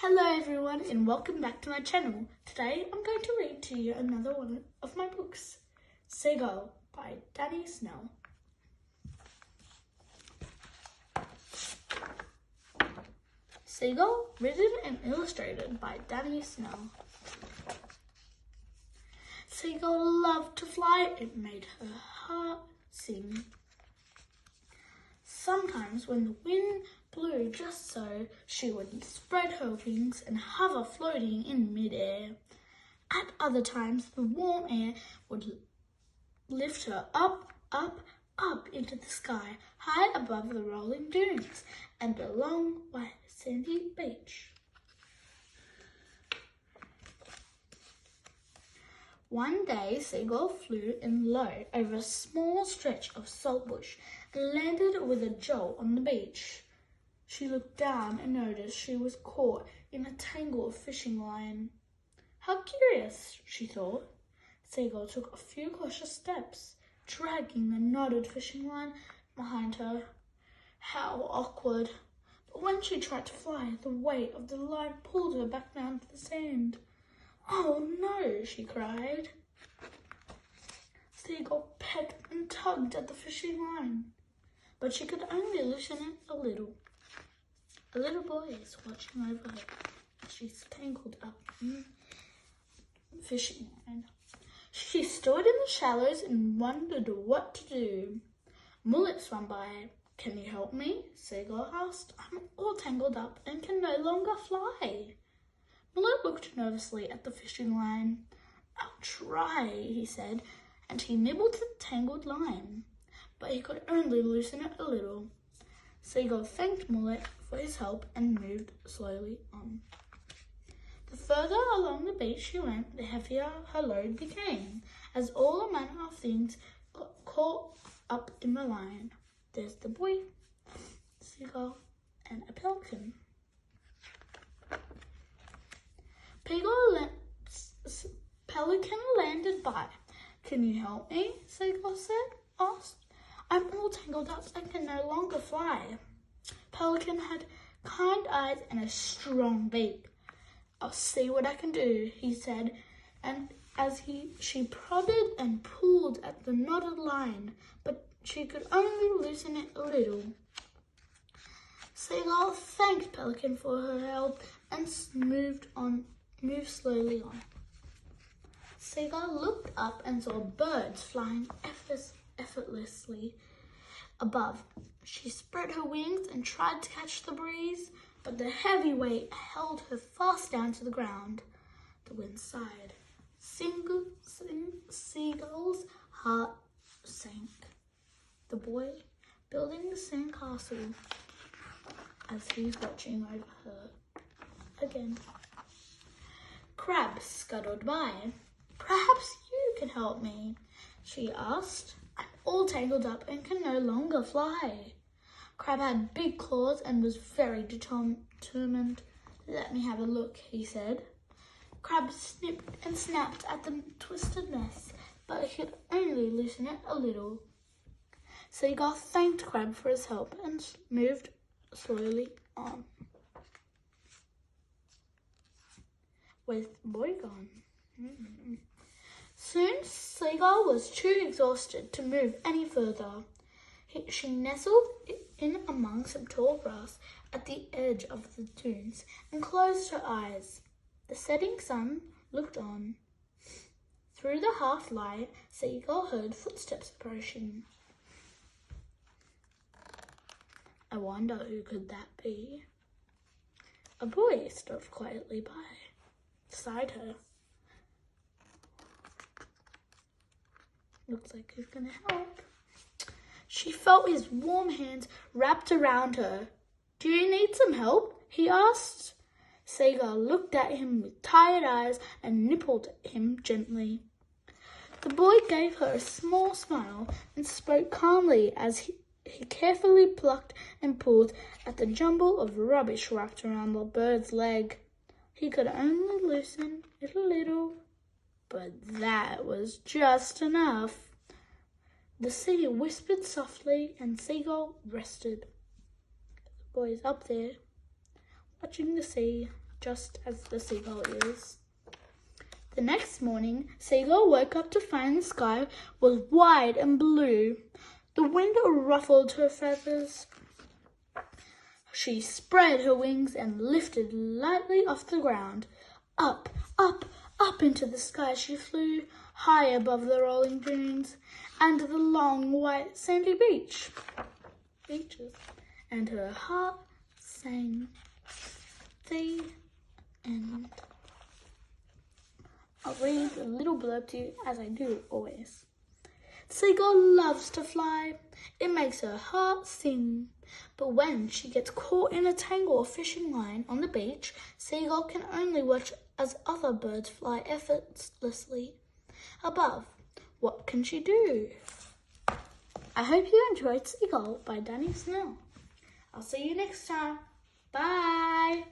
Hello everyone and welcome back to my channel. Today I'm going to read to you another one of my books, Seagull by Snell. Seagull, written and illustrated by Snell. Seagull loved to fly, it made her heart sing. Sometimes when the wind blew just so, she would spread her wings and hover floating in midair. At other times, the warm air would lift her up, up, up into the sky, high above the rolling dunes and the long, white, sandy beach. One day, Seagull flew in low over a small stretch of saltbush and landed with a jolt on the beach. She looked down and noticed she was caught in a tangle of fishing line. How curious, she thought. Seagull took a few cautious steps, dragging the knotted fishing line behind her. How awkward! But when she tried to fly, the weight of the line pulled her back down to the sand. Oh no, she cried. Seagull pecked and tugged at the fishing line, but she could only loosen it a little. A little boy is watching over her as she's tangled up in the fishing line. She stood in the shallows and wondered what to do. Mullet swam by. "Can you help me?" Seagull asked. "I'm all tangled up and can no longer fly." Mullet looked nervously at the fishing line. "I'll try," he said, and he nibbled the tangled line, but he could only loosen it a little. Seagull thanked Mullet for his help and moved slowly on. The further along the beach she went, the heavier her load became, as all manner of things got caught up in the line. There's the boy, Seagull, and a pelican. Pelican landed by. "Can you help me?" Seagull asked. "I'm all tangled up and can no longer fly." Pelican had kind eyes and a strong beak. "I'll see what I can do," he said, and as she prodded and pulled at the knotted line, but she could only loosen it a little. Seagull thanked Pelican for her help and moved slowly on. Seagull looked up and saw birds flying effortlessly above. She spread her wings and tried to catch the breeze, but the heavy weight held her fast down to the ground. The wind sighed. Seagull's heart sank. The boy building the sand castle as he's watching over her again. Crab scuttled by. "Perhaps you can help me," she asked. "I'm all tangled up and can no longer fly." Crab had big claws and was very determined. "Let me have a look," he said. Crab snipped and snapped at the twisted mess, but he could only loosen it a little. Seagull thanked Crab for his help and moved slowly on. Where's the boy gone? Soon Seagull was too exhausted to move any further. She nestled in among some tall grass at the edge of the dunes and closed her eyes. The setting sun looked on. Through the half light, Seagull heard footsteps approaching. I wonder who could that be? A boy stood quietly beside her. Looks like he's gonna help. She felt his warm hands wrapped around her. "Do you need some help?" he asked. Seagull looked at him with tired eyes and nibbled him gently. The boy gave her a small smile and spoke calmly as he carefully plucked and pulled at the jumble of rubbish wrapped around the bird's leg. He could only loosen it a little, but that was just enough. The sea whispered softly and Seagull rested. The boy is up there, watching the sea just as the seagull is. The next morning, Seagull woke up to find the sky was wide and blue. The wind ruffled her feathers. She spread her wings and lifted lightly off the ground. Up, up, up into the sky she flew, high above the rolling dunes and the long white sandy beaches. And her heart sang. The end. I'll read a little blurb to you, as I do always. Seagull loves to fly. It makes her heart sing. But when she gets caught in a tangle of fishing line on the beach, Seagull can only watch as other birds fly effortlessly above. What can she do? I hope you enjoyed Seagull by Danny Snell. I'll see you next time. Bye!